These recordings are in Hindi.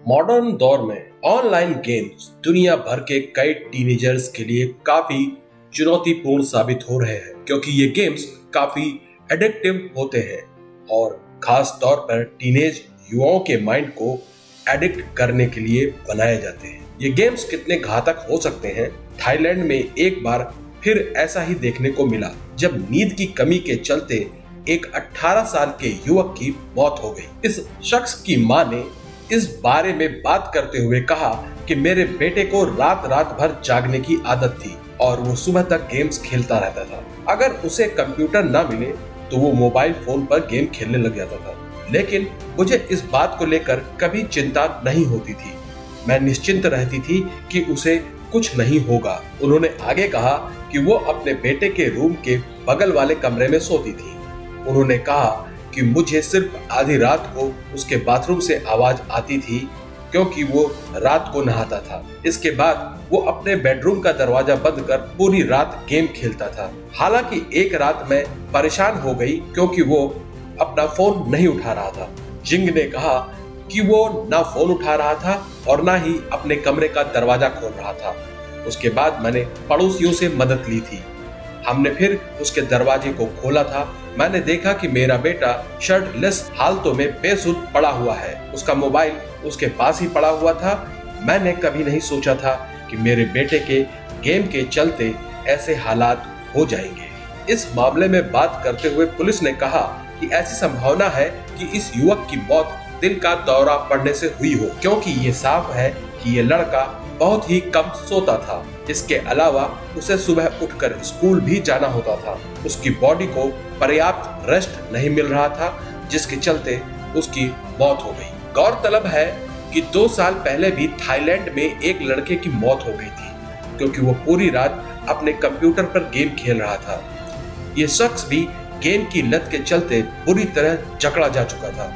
मॉडर्न दौर में ऑनलाइन गेम्स दुनिया भर के कई टीनेजर्स के लिए काफी चुनौतीपूर्ण साबित हो रहे हैं, क्योंकि ये गेम्स काफी एडिक्टिव होते हैं और खास तौर पर टीनेज युवाओं के माइंड को एडिक्ट करने के लिए बनाए जाते हैं। ये गेम्स कितने घातक हो सकते हैं, थाईलैंड में एक बार फिर ऐसा ही देखने को मिला जब नींद की कमी के चलते एक 18 साल के युवक की मौत हो गई। इस शख्स की मां ने इस बारे में बात करते हुए कहा कि मेरे बेटे को रात रात भर जागने की आदत थी और वो सुबह तक गेम्स खेलता रहता था। अगर उसे कंप्यूटर ना मिले तो वो मोबाइल फोन पर गेम खेलने लग जाता था, लेकिन मुझे इस बात को लेकर कभी चिंता नहीं होती थी। मैं निश्चिंत रहती थी कि उसे कुछ नहीं होगा। उन्होंने आगे कहा कि वो अपने बेटे के रूम के बगल वाले कमरे में सोती थी। उन्होंने कहा कि मुझे सिर्फ आधी रात को उसके बाथरूम से आवाज आती थी क्योंकि वो रात को नहाता था। इसके बाद वो अपने बेडरूम का दरवाजा बंद कर पूरी रात गेम खेलता था। हालांकि एक रात मैं परेशान हो गई क्योंकि वो अपना फोन नहीं उठा रहा था। जिंग ने कहा कि वो ना फोन उठा रहा था और ना ही अपने कमरे का दरवाजा खोल रहा था। उसके बाद मैंने पड़ोसियों से मदद ली थी। हमने फिर उसके दरवाजे को खोला था। मैंने देखा कि मेरा बेटा शर्टलेस हालतों में बेसुध पड़ा हुआ है। उसका मोबाइल उसके पास ही पड़ा हुआ था। मैंने कभी नहीं सोचा था कि मेरे बेटे के गेम के चलते ऐसे हालात हो जाएंगे। इस मामले में बात करते हुए पुलिस ने कहा कि ऐसी संभावना है कि इस युवक की मौत दिल का दौरा पड़ने से हुई हो, क्योंकि ये साफ है कि ये लड़का बहुत ही कम सोता था। इसके अलावा उसे सुबह उठकर स्कूल भी जाना होता था। उसकी बॉडी को पर्याप्त रेस्ट नहीं मिल रहा था, जिसके चलते उसकी मौत हो गई। गौरतलब है कि 2 साल पहले भी थाईलैंड में एक लड़के की मौत हो गई थी क्योंकि वो पूरी रात अपने कंप्यूटर पर गेम खेल रहा था। ये शख्स भी गेम की लत के चलते बुरी तरह जकड़ा जा चुका था।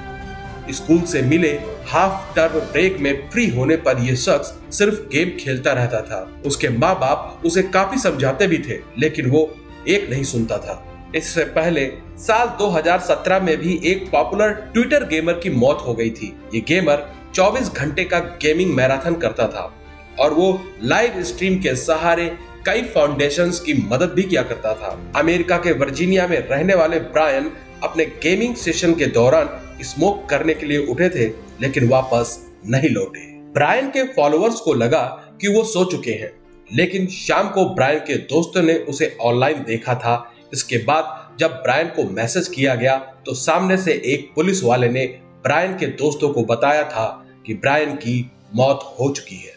स्कूल से मिले हाफ टर्म ब्रेक में फ्री होने पर यह शख्स सिर्फ गेम खेलता रहता था। उसके माँ बाप उसे काफी समझाते भी थे, लेकिन वो एक नहीं सुनता था। इससे पहले साल 2017 में भी एक पॉपुलर ट्विटर गेमर की मौत हो गई थी। ये गेमर 24 घंटे का गेमिंग मैराथन करता था और वो लाइव स्ट्रीम के सहारे कई फाउंडेशंस की मदद भी किया करता था। अमेरिका के वर्जीनिया में रहने वाले ब्रायन अपने गेमिंग सेशन के दौरान स्मोक करने के लिए उठे थे, लेकिन वापस नहीं लौटे। ब्रायन के फॉलोअर्स को लगा कि वो सो चुके हैं, लेकिन शाम को ब्रायन के दोस्तों ने उसे ऑनलाइन देखा था। इसके बाद जब ब्रायन को मैसेज किया गया तो सामने से एक पुलिस वाले ने ब्रायन के दोस्तों को बताया था कि ब्रायन की मौत हो चुकी है।